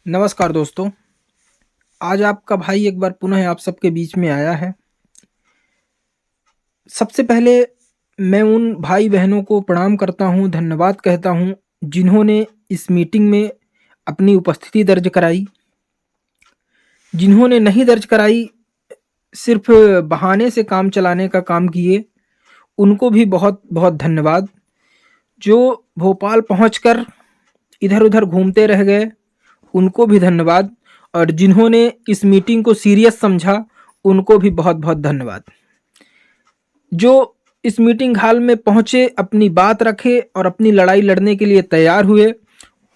नमस्कार दोस्तों। आज आपका भाई एक बार पुनः आप सबके बीच में आया है। सबसे पहले मैं उन भाई बहनों को प्रणाम करता हूँ, धन्यवाद कहता हूँ, जिन्होंने इस मीटिंग में अपनी उपस्थिति दर्ज कराई। जिन्होंने नहीं दर्ज कराई, सिर्फ बहाने से काम चलाने का काम किए, उनको भी बहुत बहुत धन्यवाद। जो भोपाल पहुंचकर इधर-उधर घूमते रह गए, उनको भी धन्यवाद। और जिन्होंने इस मीटिंग को सीरियस समझा, उनको भी बहुत बहुत धन्यवाद। जो इस मीटिंग हॉल में पहुंचे, अपनी बात रखे और अपनी लड़ाई लड़ने के लिए तैयार हुए,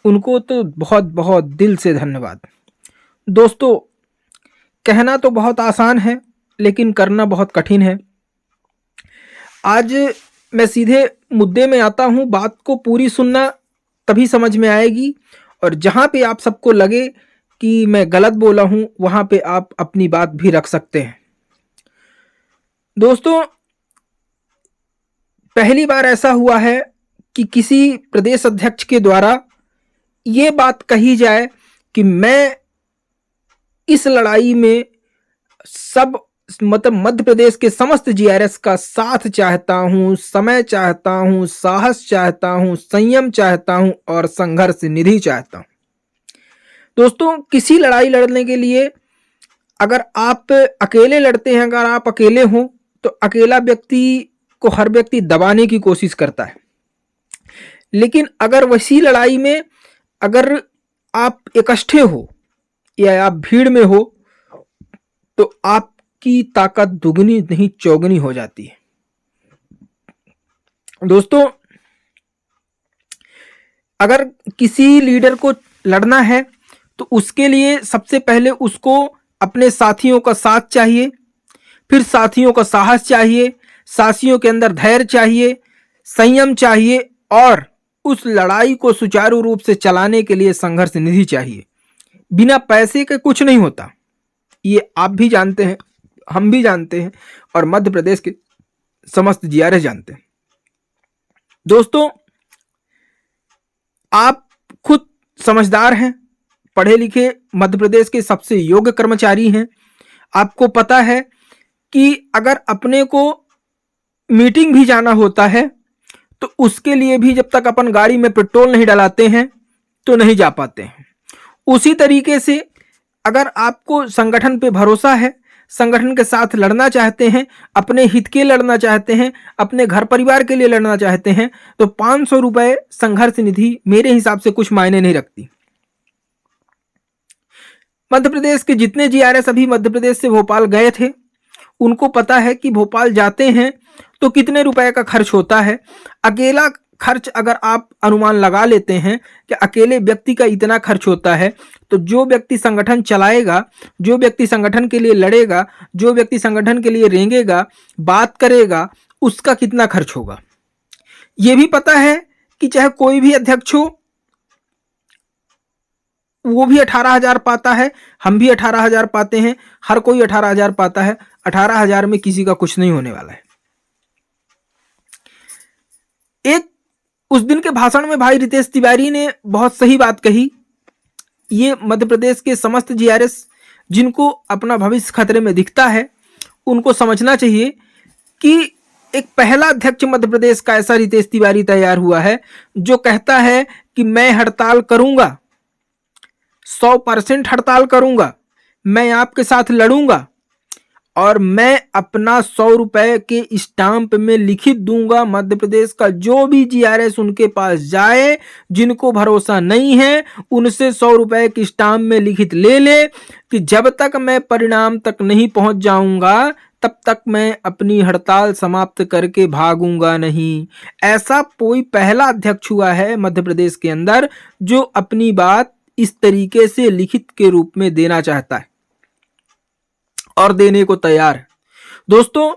उनको तो बहुत बहुत दिल से धन्यवाद। दोस्तों, कहना तो बहुत आसान है, लेकिन करना बहुत कठिन है। आज मैं सीधे मुद्दे में आता हूँ। बात को पूरी सुनना, तभी समझ में आएगी। और जहाँ पे आप सबको लगे कि मैं गलत बोला हूँ, वहाँ पे आप अपनी बात भी रख सकते हैं। दोस्तों, पहली बार ऐसा हुआ है कि किसी प्रदेश अध्यक्ष के द्वारा ये बात कही जाए कि मैं इस लड़ाई में सब मतलब मध्य प्रदेश के समस्त जीआरएस का साथ चाहता हूं, समय चाहता हूं, साहस चाहता हूं, संयम चाहता हूं और संघर्ष निधि चाहता हूं। दोस्तों, किसी लड़ाई लड़ने के लिए अगर आप अकेले लड़ते हैं, अगर आप अकेले हो, तो अकेला व्यक्ति को हर व्यक्ति दबाने की कोशिश करता है। लेकिन अगर वैसी लड़ाई में अगर आप इकट्ठे हो या आप भीड़ में हो, तो आपकी ताकत दुगनी नहीं चौगुनी हो जाती है। दोस्तों, अगर किसी लीडर को लड़ना है, तो उसके लिए सबसे पहले उसको अपने साथियों का साथ चाहिए, फिर साथियों का साहस चाहिए, साथियों के अंदर धैर्य चाहिए, संयम चाहिए और उस लड़ाई को सुचारू रूप से चलाने के लिए संघर्ष निधि चाहिए। बिना पैसे के कुछ नहीं होता, ये आप भी जानते हैं, हम भी जानते हैं और मध्य प्रदेश के समस्त जीआरएस जानते हैं। दोस्तों, आप खुद समझदार हैं, पढ़े लिखे मध्य प्रदेश के सबसे योग्य कर्मचारी हैं। आपको पता है कि अगर अपने को मीटिंग भी जाना होता है, तो उसके लिए भी जब तक अपन गाड़ी में पेट्रोल नहीं डलाते हैं, तो नहीं जा पाते हैं। उसी तरीके से अगर आपको संगठन पे भरोसा है, संगठन के साथ लड़ना चाहते हैं, अपने हित के लड़ना चाहते हैं, अपने घर परिवार के लिए लड़ना चाहते हैं, तो 500 रुपए संघर्ष निधि मेरे हिसाब से कुछ मायने नहीं रखती। मध्य प्रदेश के जितने जीआरएस अभी मध्य प्रदेश से भोपाल गए थे, उनको पता है कि भोपाल जाते हैं तो कितने रुपए का खर्च होता है। अकेला खर्च अगर आप अनुमान लगा लेते हैं कि अकेले व्यक्ति का इतना खर्च होता है, तो जो व्यक्ति संगठन चलाएगा, जो व्यक्ति संगठन के लिए लड़ेगा, जो व्यक्ति संगठन के लिए रेंगेगा, बात करेगा, उसका कितना खर्च होगा। ये भी पता है कि चाहे कोई भी अध्यक्ष हो, वो भी 18,000 पाता है, हम भी 18,000 पाते हैं, हर कोई 18,000 पाता है। 18,000 में किसी का कुछ नहीं होने वाला है। एक उस दिन के भाषण में भाई रितेश तिवारी ने बहुत सही बात कही। ये मध्य प्रदेश के समस्त जीआरएस जिनको अपना भविष्य खतरे में दिखता है, उनको समझना चाहिए कि एक पहला अध्यक्ष मध्य प्रदेश का ऐसा रितेश तिवारी तैयार हुआ है जो कहता है कि मैं हड़ताल करूंगा, 100% हड़ताल करूंगा, मैं आपके साथ लड़ूंगा और मैं अपना 100 रुपए के स्टाम्प में लिखित दूंगा। मध्य प्रदेश का जो भी जीआरएस उनके पास जाए, जिनको भरोसा नहीं है, उनसे 100 रुपए की स्टाम्प में लिखित ले ले कि जब तक मैं परिणाम तक नहीं पहुंच जाऊंगा, तब तक मैं अपनी हड़ताल समाप्त करके भागूंगा नहीं। ऐसा कोई पहला अध्यक्ष हुआ है मध्य प्रदेश के अंदर जो अपनी बात इस तरीके से लिखित के रूप में देना चाहता है और देने को तैयार है। दोस्तों,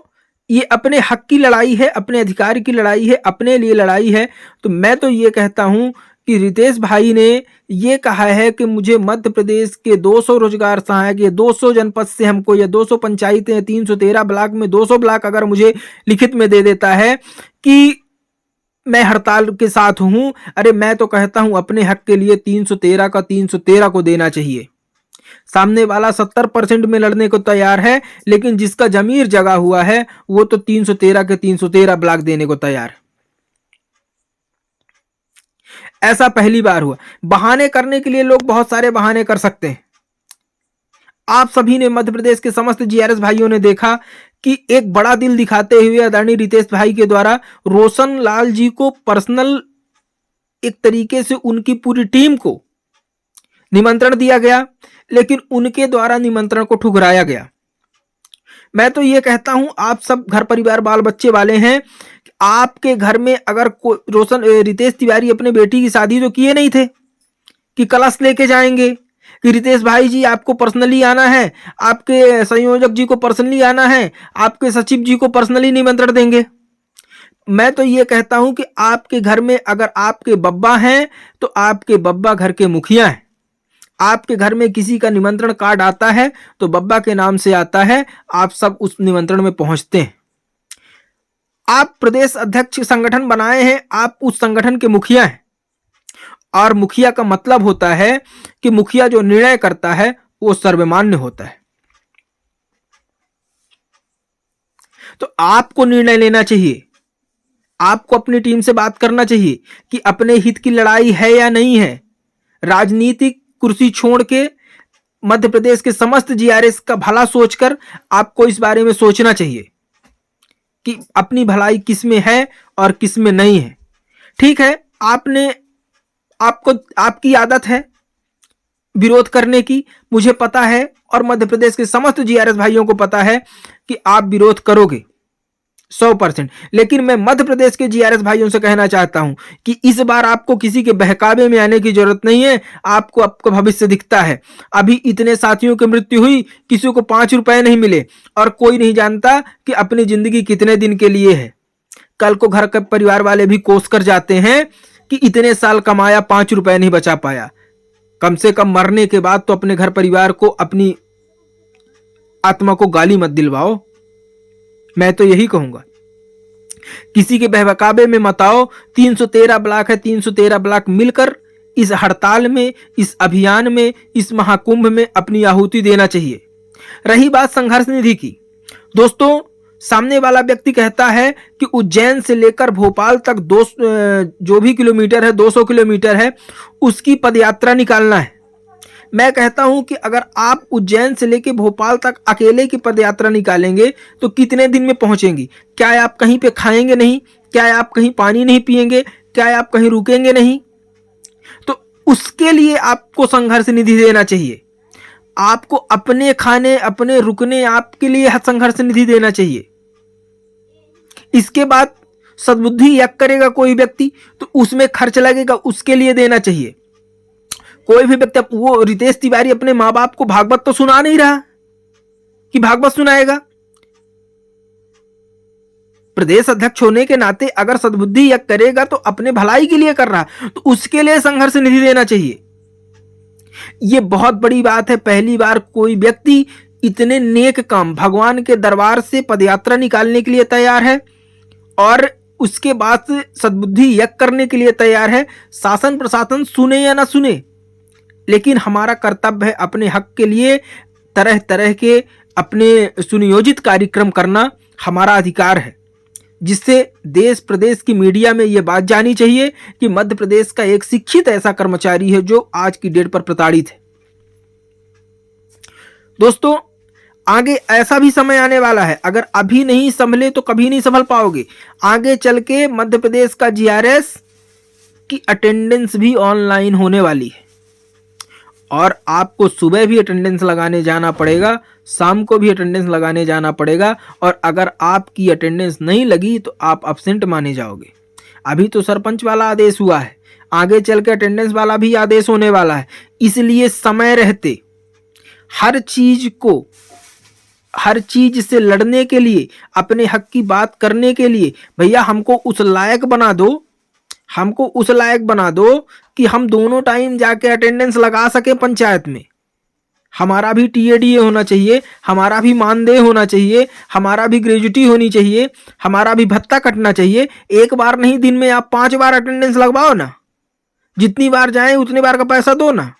ये अपने हक की लड़ाई है, अपने अधिकार की लड़ाई है, अपने लिए लड़ाई है। तो मैं तो ये कहता हूं कि रितेश भाई ने ये कहा है कि मुझे मध्य प्रदेश के 200 रोजगार सहायक, ये 200 जनपद से हमको, या 200 पंचायतें, 313 ब्लॉक में 200 ब्लॉक अगर मुझे लिखित में दे देता है कि मैं हड़ताल के साथ हूं। अरे मैं तो कहता हूं अपने हक के लिए 313 का 313 को देना चाहिए। सामने वाला 70% में लड़ने को तैयार है, लेकिन जिसका जमीर जगा हुआ है वो तो 313 के 313 ब्लॉक देने को तैयार है। ऐसा पहली बार हुआ। बहाने करने के लिए लोग बहुत सारे बहाने कर सकते हैं। आप सभी ने, मध्य प्रदेश के समस्त जीआरएस भाइयों ने देखा कि एक बड़ा दिल दिखाते हुए आदरणीय रितेश भाई के द्वारा रोशन लाल जी को पर्सनल एक तरीके से उनकी पूरी टीम को निमंत्रण दिया गया, लेकिन उनके द्वारा निमंत्रण को ठुकराया गया। मैं तो ये कहता हूं, आप सब घर परिवार बाल बच्चे वाले हैं, आपके घर में अगर रितेश तिवारी अपने बेटी की शादी तो किए नहीं थे कि कलश लेके जाएंगे कि रितेश भाई जी आपको पर्सनली आना है, आपके संयोजक जी को पर्सनली आना है, आपके सचिव जी को पर्सनली निमंत्रण देंगे। मैं तो ये कहता हूं कि आपके घर में अगर आपके बब्बा हैं तो आपके बब्बा घर के मुखिया हैं। आपके घर में किसी का निमंत्रण कार्ड आता है तो बब्बा के नाम से आता है, आप सब उस निमंत्रण में पहुंचते हैं। आप प्रदेश अध्यक्ष संगठन बनाए हैं, आप उस संगठन के मुखिया हैं, और मुखिया का मतलब होता है कि मुखिया जो निर्णय करता है वो सर्वमान्य होता है। तो आपको निर्णय लेना चाहिए, आपको अपनी टीम से बात करना चाहिए कि अपने हित की लड़ाई है या नहीं है। राजनीतिक कुर्सी छोड़ के मध्य प्रदेश के समस्त जीआरएस का भला सोचकर आपको इस बारे में सोचना चाहिए कि अपनी भलाई किस में है और किस में नहीं है। ठीक है, आपकी आदत है विरोध करने की, मुझे पता है, और मध्य प्रदेश के समस्त जीआरएस भाइयों को पता है कि आप विरोध करोगे 100%। लेकिन मैं मध्य प्रदेश के जीआरएस भाइयों से कहना चाहता हूं कि इस बार आपको किसी के बहकावे में आने की जरूरत नहीं है। आपको आपका भविष्य दिखता है। अभी इतने साथियों की मृत्यु हुई, किसी को 5 रुपए नहीं मिले, और कोई नहीं जानता कि अपनी जिंदगी कितने दिन के लिए है। कल को घर के परिवार वाले भी कोस कर जाते हैं कि इतने साल कमाया, 5 रुपए नहीं बचा पाया। कम से कम मरने के बाद तो अपने घर परिवार को, अपनी आत्मा को गाली मत दिलवाओ। मैं तो यही कहूंगा, किसी के बहकावे में मत आओ। 313 ब्लॉक है, 313 ब्लॉक मिलकर इस हड़ताल में, इस अभियान में, इस महाकुंभ में अपनी आहुति देना चाहिए। रही बात संघर्ष निधि की, दोस्तों, सामने वाला व्यक्ति कहता है कि उज्जैन से लेकर भोपाल तक जो भी किलोमीटर है, 200 किलोमीटर है, उसकी पदयात्रा निकालना है। मैं कहता हूं कि अगर आप उज्जैन से लेकर भोपाल तक अकेले की पदयात्रा निकालेंगे तो कितने दिन में पहुंचेंगी? क्या आप कहीं पे खाएंगे नहीं? क्या आप कहीं पानी नहीं पिएंगे? क्या आप कहीं रुकेंगे नहीं? तो उसके लिए आपको संघर्ष निधि देना चाहिए। आपको अपने खाने, अपने रुकने, आपके लिए संघर्ष निधि देना चाहिए। इसके बाद सद्बुद्धि यज्ञ करेगा कोई व्यक्ति तो उसमें खर्च लगेगा, उसके लिए देना चाहिए। कोई भी व्यक्ति, वो रितेश तिवारी अपने मां बाप को भागवत तो सुना नहीं रहा कि भागवत सुनाएगा। प्रदेश अध्यक्ष होने के नाते अगर सद्बुद्धि यज्ञ करेगा तो अपने भलाई के लिए कर रहा, तो उसके लिए संघर्ष निधि देना चाहिए। यह बहुत बड़ी बात है। पहली बार कोई व्यक्ति इतने नेक काम, भगवान के दरबार से पदयात्रा निकालने के लिए तैयार है और उसके बाद सद्बुद्धि यज्ञ करने के लिए तैयार है। शासन प्रशासन सुने या ना सुने, लेकिन हमारा कर्तव्य है अपने हक के लिए तरह तरह के अपने सुनियोजित कार्यक्रम करना हमारा अधिकार है, जिससे देश प्रदेश की मीडिया में यह बात जानी चाहिए कि मध्य प्रदेश का एक शिक्षित ऐसा कर्मचारी है जो आज की डेट पर प्रताड़ित है। दोस्तों, आगे ऐसा भी समय आने वाला है, अगर अभी नहीं संभले तो कभी नहीं संभल पाओगे। आगे चल के मध्य प्रदेश का जीआरएस की अटेंडेंस भी ऑनलाइन होने वाली है और आपको सुबह भी अटेंडेंस लगाने जाना पड़ेगा, शाम को भी अटेंडेंस लगाने जाना पड़ेगा, और अगर आपकी अटेंडेंस नहीं लगी तो आप अब्सेंट माने जाओगे। अभी तो सरपंच वाला आदेश हुआ है, आगे चल के अटेंडेंस वाला भी आदेश होने वाला है। इसलिए समय रहते हर चीज से लड़ने के लिए, अपने हक की बात करने के लिए, भैया हमको उस लायक बना दो कि हम दोनों टाइम जाके अटेंडेंस लगा सके पंचायत में। हमारा भी टीएडीए होना चाहिए, हमारा भी मानदेय होना चाहिए, हमारा भी ग्रेजुटी होनी चाहिए, हमारा भी भत्ता कटना चाहिए। एक बार नहीं, दिन में आप 5 बार अटेंडेंस लगवाओ ना, जितनी बार जाएं उतनी बार का पैसा दो ना।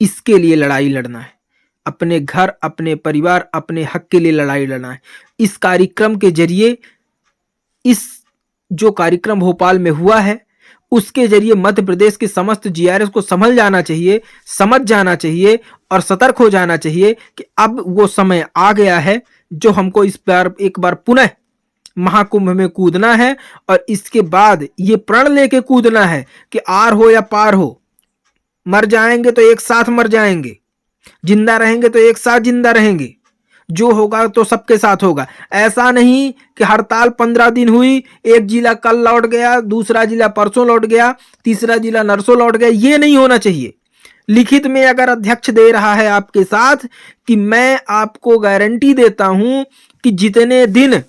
इसके लिए लड़ाई लड़ना है, अपने घर, अपने परिवार, अपने हक के लिए लड़ाई लड़ना है। इस कार्यक्रम के जरिए, इस जो कार्यक्रम भोपाल में हुआ है उसके जरिए मध्य प्रदेश के समस्त जीआरएस को समझ जाना चाहिए, समझ जाना चाहिए और सतर्क हो जाना चाहिए कि अब वो समय आ गया है जो हमको इस बार एक बार पुनः महाकुंभ में कूदना है। और इसके बाद ये प्रण लेके कूदना है कि आर हो या पार हो, मर जाएंगे तो एक साथ मर जाएंगे, जिंदा रहेंगे तो एक साथ जिंदा रहेंगे, जो होगा तो सबके साथ होगा। ऐसा नहीं कि हड़ताल 15 दिन हुई, एक जिला कल लौट गया, दूसरा जिला परसों लौट गया, तीसरा जिला नरसों लौट गया। ये नहीं होना चाहिए। लिखित में अगर अध्यक्ष दे रहा है आपके साथ कि मैं आपको गारंटी देता हूं कि जितने दिन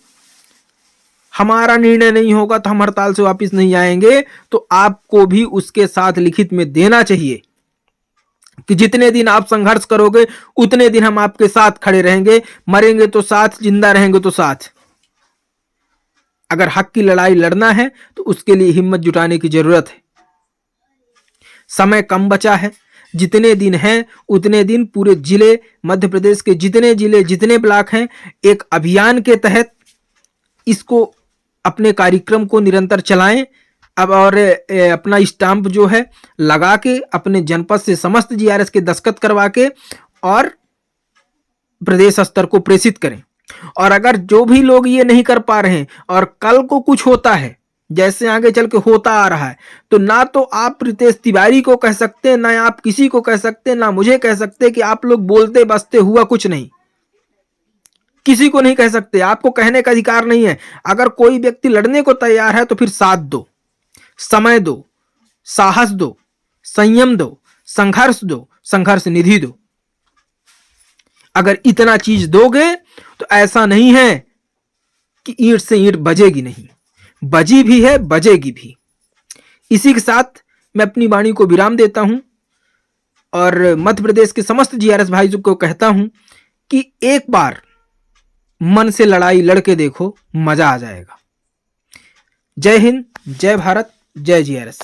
हमारा निर्णय नहीं होगा तो हम हड़ताल से वापस नहीं आएंगे, तो आपको भी उसके साथ लिखित में देना चाहिए कि जितने दिन आप संघर्ष करोगे उतने दिन हम आपके साथ खड़े रहेंगे, मरेंगे तो साथ, जिंदा रहेंगे तो साथ। अगर हक की लड़ाई लड़ना है तो उसके लिए हिम्मत जुटाने की जरूरत है। समय कम बचा है, जितने दिन हैं उतने दिन पूरे जिले, मध्य प्रदेश के जितने जिले, जितने ब्लॉक हैं, एक अभियान के तहत इसको, अपने कार्यक्रम को निरंतर चलाएं। अब और अपना स्टाम्प जो है लगा के अपने जनपद से समस्त जीआरएस के दस्तखत करवा के और प्रदेश स्तर को प्रेषित करें। और अगर जो भी लोग ये नहीं कर पा रहे हैं और कल को कुछ होता है, जैसे आगे चल के होता आ रहा है, तो ना तो आप प्रीतेश तिवारी को कह सकते, ना आप किसी को कह सकते, ना मुझे कह सकते कि आप लोग बोलते बसते हुआ कुछ नहीं। किसी को नहीं कह सकते, आपको कहने का अधिकार नहीं है। अगर कोई व्यक्ति लड़ने को तैयार है तो फिर साथ दो, समय दो, साहस दो, संयम दो, संघर्ष दो, संघर्ष निधि दो। अगर इतना चीज दोगे तो ऐसा नहीं है कि ईंट से ईंट बजेगी नहीं, बजी भी है, बजेगी भी। इसी के साथ मैं अपनी वाणी को विराम देता हूं और मध्य प्रदेश के समस्त जीआरएस भाइयों को कहता हूं कि एक बार मन से लड़ाई लड़के देखो, मजा आ जाएगा। जय हिंद, जय भारत, जय जीआरएस।